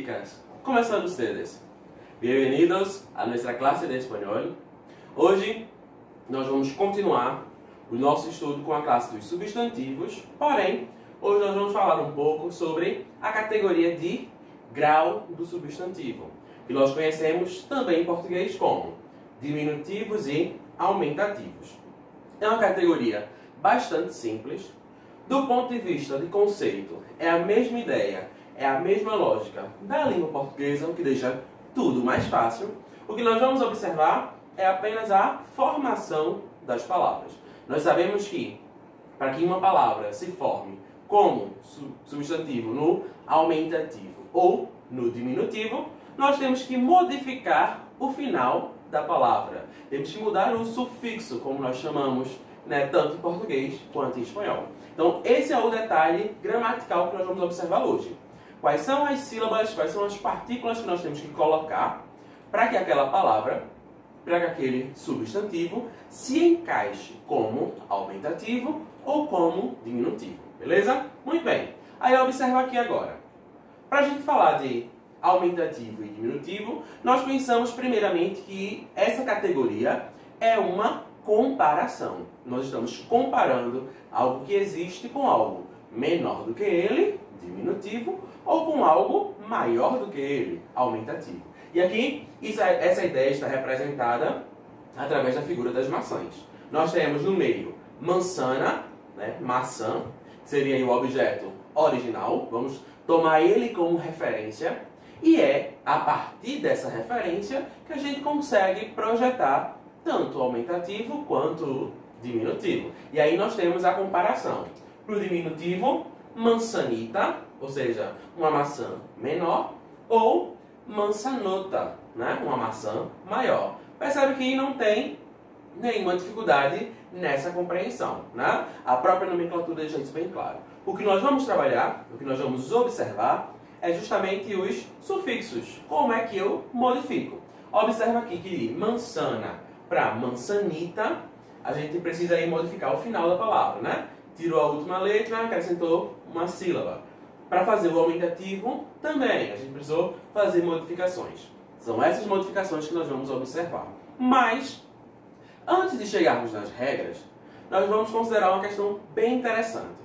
chicas, ¿cómo están ustedes? Bienvenidos a nuestra classe de espanhol. Hoje nós vamos continuar o nosso estudo com a classe dos substantivos, porém, hoje nós vamos falar um pouco sobre a categoria de grau do substantivo, que nós conhecemos também em português como diminutivos e aumentativos. É uma categoria bastante simples. Do ponto de vista de conceito, é a mesma ideia, é a mesma lógica da língua portuguesa, o que deixa tudo mais fácil. O que nós vamos observar é apenas a formação das palavras. Nós sabemos que, para que uma palavra se forme como substantivo no aumentativo ou no diminutivo, nós temos que modificar o final da palavra. Temos que mudar o sufixo, como nós chamamos, tanto em português quanto em espanhol. Então, esse é o detalhe gramatical que nós vamos observar hoje. Quais são as sílabas, quais são as partículas que nós temos que colocar para que aquela palavra, para que aquele substantivo se encaixe como aumentativo ou como diminutivo. Beleza? Muito bem. Aí observa aqui agora. Para a gente falar de aumentativo e diminutivo, nós pensamos primeiramente que essa categoria é uma comparação. Nós estamos comparando algo que existe com algo menor do que ele, diminutivo, ou com algo maior do que ele, aumentativo. E aqui, essa ideia está representada através da figura das maçãs. Nós temos no meio manzana, maçã, que seria o objeto original. Vamos tomar ele como referência. E é a partir dessa referência que a gente consegue projetar tanto o aumentativo quanto o diminutivo. E aí nós temos a comparação. Para o diminutivo, manzanita, ou seja, uma maçã menor, ou manzanota, uma maçã maior. Percebe que não tem nenhuma dificuldade nessa compreensão. A própria nomenclatura deixa isso bem claro. O que nós vamos trabalhar, o que nós vamos observar, é justamente os sufixos. Como é que eu modifico? Observa aqui que de manzana para manzanita, a gente precisa aí modificar o final da palavra, Tirou a última letra, acrescentou uma sílaba. Para fazer o aumentativo, também, a gente precisou fazer modificações. São essas modificações que nós vamos observar. Mas, antes de chegarmos nas regras, nós vamos considerar uma questão bem interessante.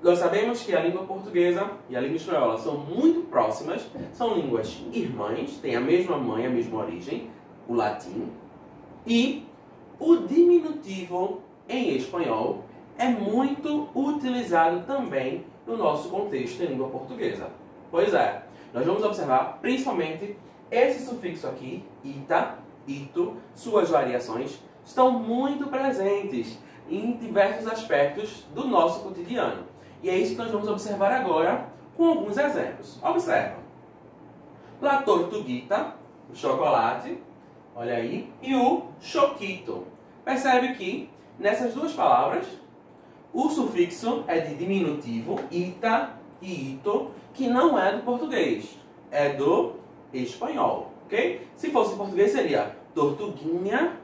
Nós sabemos que a língua portuguesa e a língua espanhola são muito próximas, são línguas irmãs, têm a mesma mãe, a mesma origem, o latim. E o diminutivo em espanhol é muito utilizado também no nosso contexto em língua portuguesa. Pois é, nós vamos observar principalmente esse sufixo aqui, ita, ito, suas variações, estão muito presentes em diversos aspectos do nosso cotidiano. E é isso que nós vamos observar agora com alguns exemplos. Observa. La tortuguita, o chocolate, olha aí, e o choquito. Percebe que nessas duas palavras o sufixo é de diminutivo, ita e ito, que não é do português, é do espanhol, ok? Se fosse em português seria tortuguinha,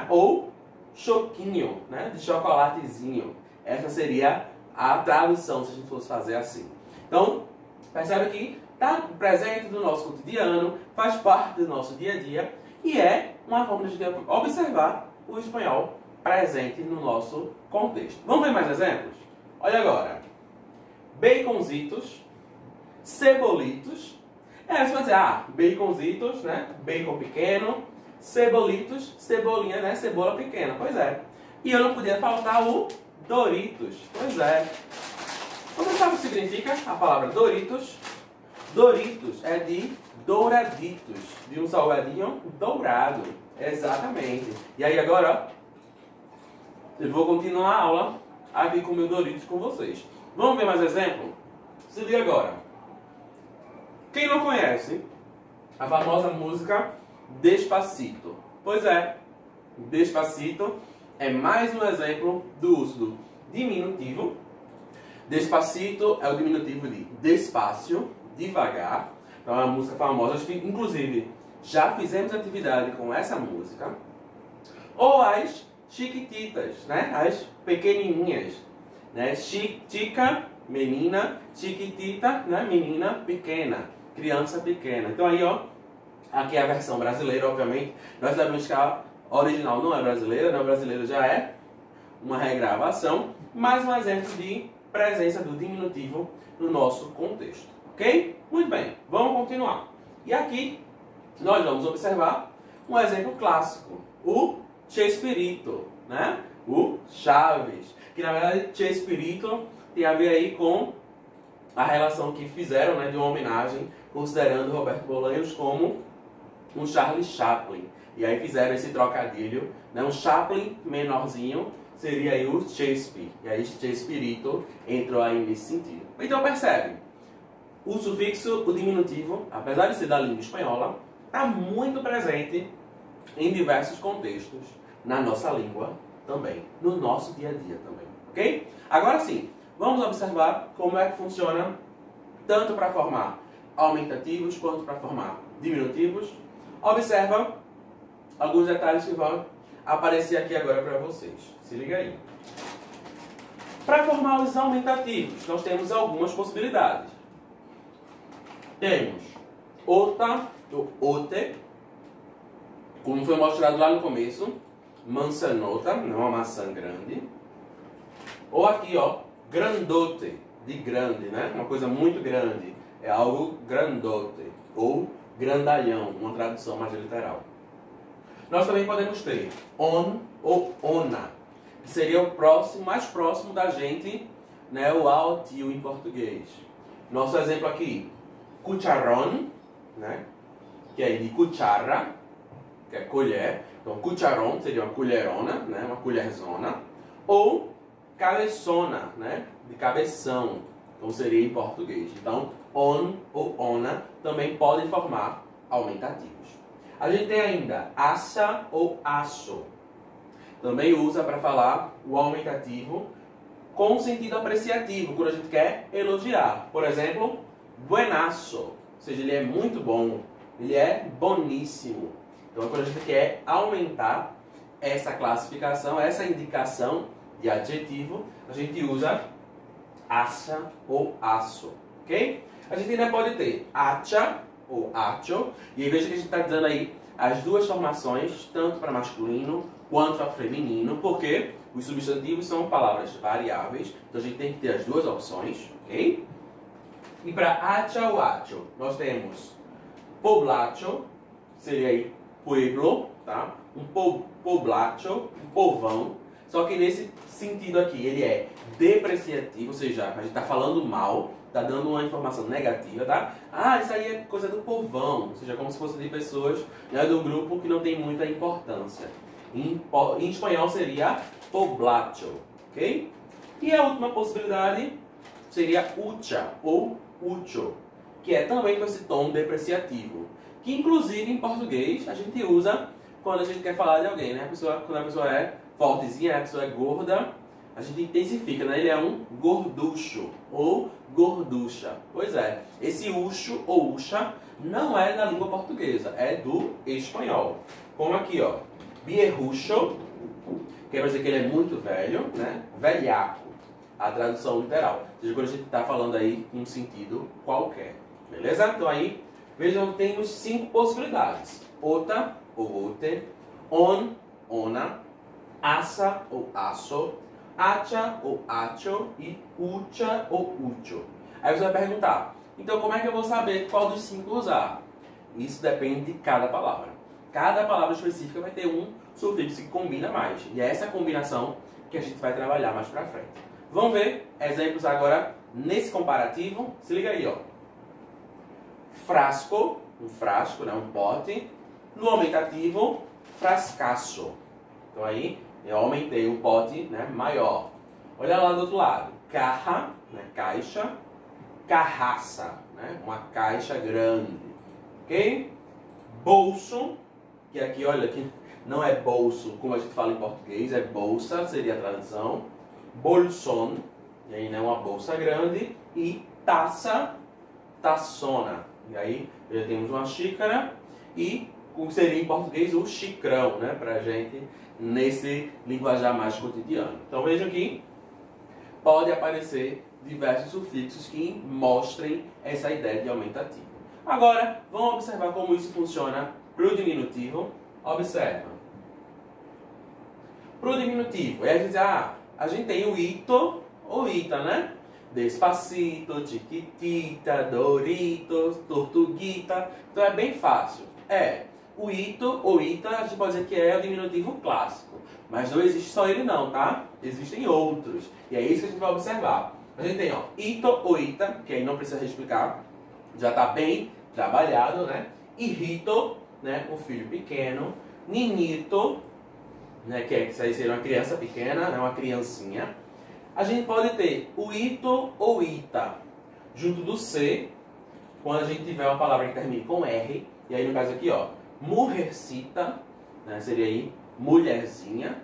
ou choquinho, de chocolatezinho. Essa seria a tradução, se a gente fosse fazer assim. Então, percebe que está presente no nosso cotidiano, faz parte do nosso dia a dia, e é uma forma de observar o espanhol presente no nosso contexto. Vamos ver mais exemplos? Olha agora. Baconzitos, cebolitos. Você vai dizer, baconzitos, bacon pequeno, cebolitos, cebolinha, cebola pequena. Pois é. E eu não podia faltar o Doritos. Pois é. Você sabe o que significa a palavra Doritos? Doritos é de douraditos, de um salgadinho dourado. Exatamente. E aí agora, eu vou continuar a aula aqui com o meu Doritos com vocês. Vamos ver mais exemplo? Se liga agora. Quem não conhece a famosa música Despacito? Pois é, Despacito é mais um exemplo do uso do diminutivo. Despacito é o diminutivo de despacio, devagar. Então é uma música famosa, inclusive já fizemos atividade com essa música. Ou as chiquititas, as pequenininhas. Chica, menina, chiquitita, menina pequena. criança pequena. Então aí, ó, aqui é a versão brasileira, obviamente. Nós sabemos que a original não é brasileira, né? O brasileiro já é uma regravação. Mais um exemplo de presença do diminutivo no nosso contexto, ok? Muito bem, vamos continuar. E aqui nós vamos observar um exemplo clássico, o Chespirito, né? O Chaves, que na verdade Chespirito tem a ver aí com a relação que fizeram, né, de uma homenagem, considerando Roberto Bolanhos como um Charlie Chaplin. E aí fizeram esse trocadilho, né? Um Chaplin menorzinho seria aí o Shakespeare. E aí Chespirito entrou aí nesse sentido. Então percebe, o sufixo, o diminutivo, apesar de ser da língua espanhola, está muito presente em diversos contextos, na nossa língua também, no nosso dia a dia também, ok? Agora sim, vamos observar como é que funciona tanto para formar aumentativos quanto para formar diminutivos. Observa alguns detalhes que vão aparecer aqui agora para vocês. Se liga aí. Para formar os aumentativos, nós temos algumas possibilidades. Temos ota, ou ote, como foi mostrado lá no começo, manzanota, não é uma maçã grande. Ou aqui, ó, grandote, de grande, né? Uma coisa muito grande, é algo grandote. Ou grandalhão, uma tradução mais literal. Nós também podemos ter on ou ona, que seria o próximo, mais próximo da gente, né? O ao tio em português. Nosso exemplo aqui, cucharrón, né? Que é de cuchara, que é colher. Então, cucharrón seria uma colherona, né? Uma colherzona. Ou cabeçona, né? De cabeção. Então, seria em português. Então, on ou ona também podem formar aumentativos. A gente tem ainda assa ou aço. Também usa para falar o aumentativo com sentido apreciativo, quando a gente quer elogiar. Por exemplo, buenazo, ou seja, ele é muito bom, ele é boníssimo. Então, quando a gente quer aumentar essa classificação, essa indicação de adjetivo, a gente usa assa ou aço, ok? A gente ainda pode ter acha ou acho, e aí veja que a gente está dando aí as duas formações, tanto para masculino quanto para feminino, porque os substantivos são palavras variáveis, então a gente tem que ter as duas opções, ok? E para acha ou acho, nós temos poblacho, seria aí pueblo, tá? Um poblacho, um povão, só que nesse sentido aqui ele é depreciativo, ou seja, a gente está falando mal, está dando uma informação negativa, tá? Ah, isso aí é coisa do povão, ou seja, como se fosse de pessoas, né, do grupo que não tem muita importância. Em espanhol seria poblacho, ok? E a última possibilidade seria ucha ou ucho, que é também com esse tom depreciativo, que inclusive em português a gente usa quando a gente quer falar de alguém, né? Quando a pessoa é fortezinha, a pessoa é gorda, a gente intensifica, né? Ele é um gorducho ou gorducha. Pois é, esse ucho ou ucha não é da língua portuguesa, é do espanhol. Como aqui, ó, viejucho, que quer dizer que ele é muito velho, né? Velhaco, a tradução literal. Ou seja, quando a gente está falando aí em um sentido qualquer. Beleza? Então aí, vejam que temos 5 possibilidades. Ota ou ote, on, ona, assa ou aço, acha ou acho e ucha ou ucho. Aí você vai perguntar, então como é que eu vou saber qual dos 5 usar? Isso depende de cada palavra. Cada palavra específica vai ter um sufixo que combina mais. E é essa combinação que a gente vai trabalhar mais pra frente. Vamos ver exemplos agora nesse comparativo. Se liga aí, ó. Frasco, um frasco, né, um pote. No aumentativo, frascaço. Então aí eu aumentei o pote, né, maior. Olha lá do outro lado. Caja, né, caixa. Carraça, né, uma caixa grande. Ok? Bolso, que aqui, olha, aqui não é bolso como a gente fala em português, é bolsa, seria a tradução. Bolson, e aí, né, uma bolsa grande. E taça, taçona. E aí já temos uma xícara e o que seria em português o xicrão, né, pra gente nesse linguajar mais cotidiano. Então vejam que pode aparecer diversos sufixos que mostrem essa ideia de aumentativo. Agora, vamos observar como isso funciona para o diminutivo. Observa. Para o diminutivo, a gente tem o ito ou ita, né? Despacito, chiquitita, Doritos, Tortuguita. Então é bem fácil. O ito ou ita, a gente pode dizer que é o diminutivo clássico. Mas não existe só ele não, tá? Existem outros. E é isso que a gente vai observar. A gente tem, ito ou ita, que aí não precisa explicar. Já está bem trabalhado, né? Hijito, né? O filho pequeno. Ninito, né? Que isso aí seria uma criança pequena, né? Uma criancinha. A gente pode ter o ito ou ita junto do C, quando a gente tiver uma palavra que termine com R. E aí, no caso aqui, mujercita, né? Seria aí mulherzinha.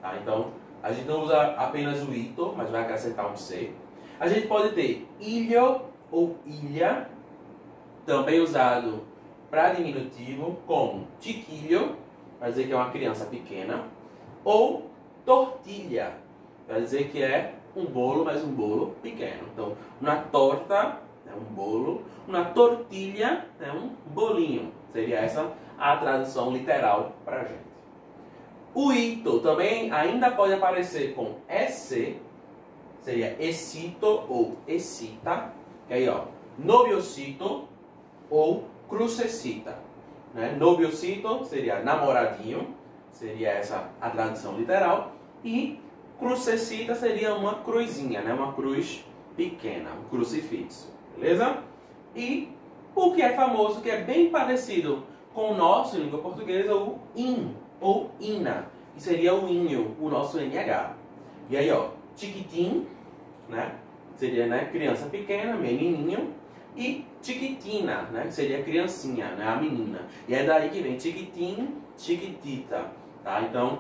Tá? Então, a gente não usa apenas o ito, mas vai acrescentar um C. A gente pode ter ilho ou ilha, também usado para diminutivo, como chiquillo, para dizer que é uma criança pequena, ou tortilha, para dizer que é um bolo, mas um bolo pequeno. Então, uma torta é um bolo, uma tortilha é um bolinho. Seria essa a tradução literal para a gente. O ito também ainda pode aparecer com EC, seria excito ou excita, que aí, noviocito ou crucecita. Né? Noviocito seria namoradinho, seria essa a tradução literal, e crucecita seria uma cruzinha, né? Uma cruz pequena, um crucifixo, beleza? E o que é famoso, que é bem parecido com o nosso em língua portuguesa, o in ou ina, que seria o inho, o nosso NH. E aí, chiquitim, né? Seria, né, criança pequena, menininho, e chiquitina, né? Que seria criancinha, né? A menina. E é daí que vem chiquitim, chiquitita, tá? Então,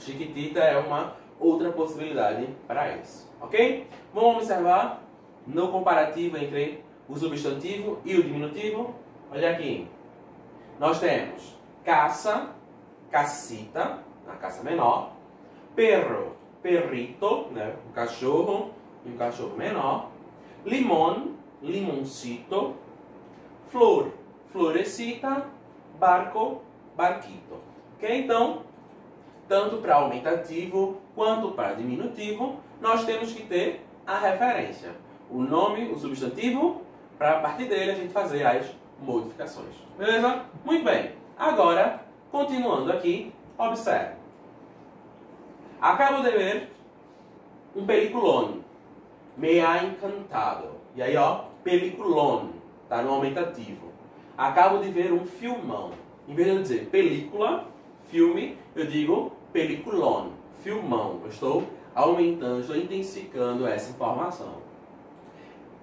chiquitita é uma outra possibilidade para isso, ok? Vamos observar no comparativo entre o substantivo e o diminutivo. Olha aqui. Nós temos caça, cacita, na caça menor. Perro, perrito, né? Um cachorro e um cachorro menor. Limão, limoncito. Flor, florecita. Barco, barquito. Ok? Então, tanto para aumentativo quanto para diminutivo, nós temos que ter a referência. O nome, o substantivo, para a partir dele a gente fazer as modificações. Beleza? Muito bem. Agora, continuando aqui, observe. Acabo de ver um peliculón. Me ha encantado. E aí, peliculón. Está no aumentativo. Acabo de ver um filmão. Em vez de eu dizer película, filme, eu digo peliculón, filmão. Eu estou aumentando, estou intensificando essa informação.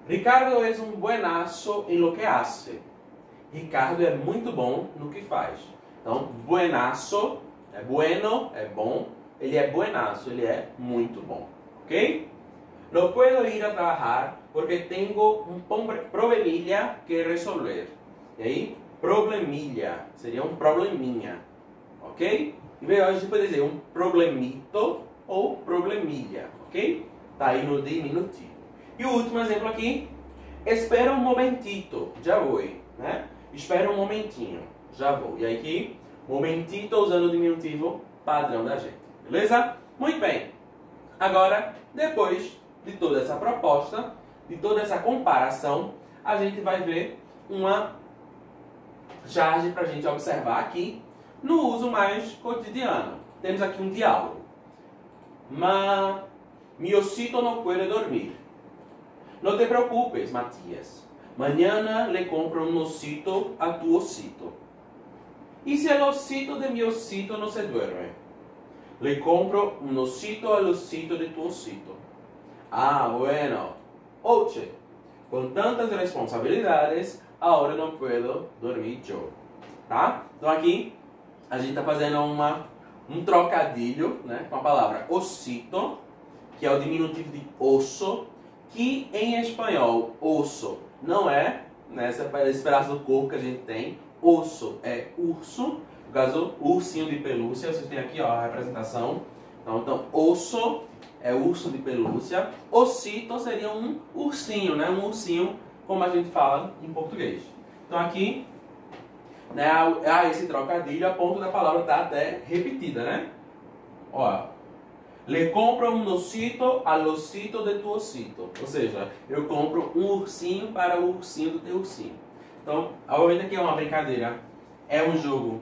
Ricardo é um buenazo em lo que hace. Ricardo é muito bom no que faz. Então, buenazo é bueno, é bom. Ele é buenazo, ele é muito bom. Ok? No puedo ir a trabajar porque tengo un problemilla que resolver. E aí, problemilla seria um probleminha. Ok? E bem, a gente pode dizer um problemito ou problemilha. Ok? Tá aí no diminutivo. E o último exemplo aqui. Espera um momentito. Já vou. Né? Espera um momentinho. Já vou. E aí aqui, momentito usando o diminutivo padrão da gente. Beleza? Muito bem. Agora, depois de toda essa proposta, de toda essa comparação, a gente vai ver uma charge para a gente observar aqui no uso mais cotidiano. Temos aqui um diálogo. Mi osito no puede dormir. No te preocupes, Matías. Mañana le compro un osito a tu osito. ¿Y si el osito de mi osito no se duerme? Le compro un osito al osito de tu osito. Ah, bueno. Oye, con tantas responsabilidades, ahora no puedo dormir yo. Tá? Então aqui, a gente está fazendo um trocadilho, né, com a palavra osito, que é o diminutivo de osso, que em espanhol, osso não é esse pedaço do corpo que a gente tem. Osso é urso, no caso, ursinho de pelúcia. Vocês têm aqui a representação. Então, osso é urso de pelúcia. Osito seria um ursinho, né? Um ursinho, como a gente fala em português. Então aqui, né, esse trocadilho, a ponta da palavra está até repetida, né? Ó, le compro un osito al osito de tu osito. Ou seja, eu compro um ursinho para o ursinho do teu ursinho. Então, obviamente aqui é uma brincadeira, é um jogo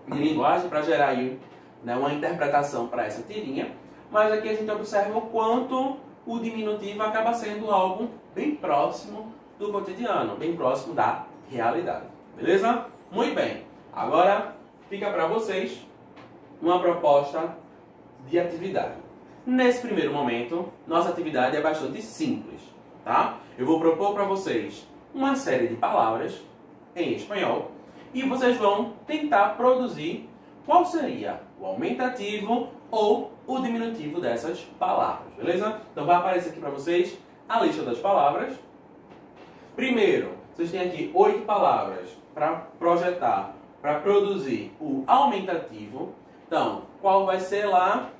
de linguagem para gerar aí, né, uma interpretação para essa tirinha. Mas aqui a gente observa o quanto o diminutivo acaba sendo algo bem próximo do cotidiano, bem próximo da realidade. Beleza? Muito bem. Agora fica para vocês uma proposta de atividade. Nesse primeiro momento, nossa atividade é bastante simples, tá? Eu vou propor para vocês uma série de palavras em espanhol e vocês vão tentar produzir qual seria o aumentativo ou o diminutivo dessas palavras, beleza? Então vai aparecer aqui para vocês a lista das palavras. Primeiro, vocês têm aqui 8 palavras para projetar, para produzir o aumentativo. Então, qual vai ser lá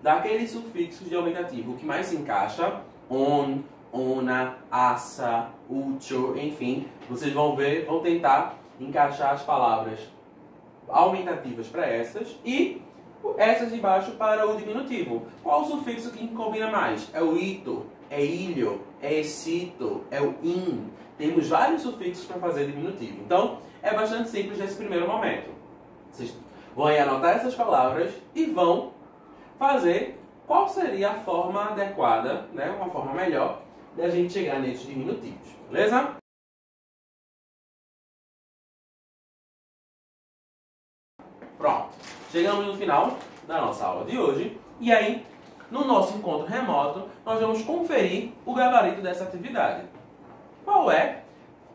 daqueles sufixos de aumentativo o que mais se encaixa? On, ona, asa, ucho, enfim. Vocês vão ver, vão tentar encaixar as palavras aumentativas para essas e essas de baixo para o diminutivo. Qual o sufixo que combina mais? É o ito, é ilho, é excito, é o in. Temos vários sufixos para fazer diminutivo. Então, é bastante simples nesse primeiro momento. Vocês vão aí anotar essas palavras e vão fazer qual seria a forma adequada, né, uma forma melhor de a gente chegar nesses diminutivos. Beleza? Pronto. Chegamos no final da nossa aula de hoje. E aí, no nosso encontro remoto, nós vamos conferir o gabarito dessa atividade. Qual é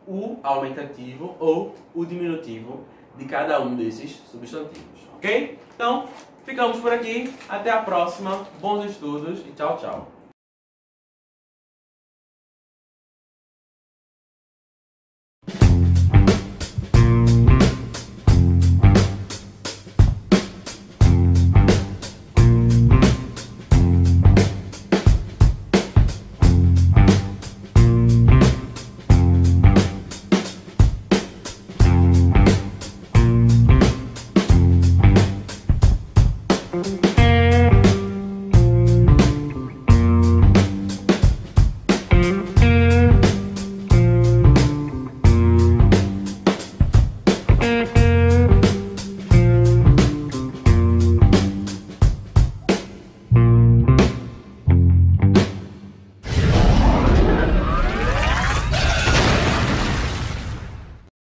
o aumentativo ou o diminutivo de cada um desses substantivos, ok? Então, ficamos por aqui. Até a próxima. Bons estudos e tchau, tchau.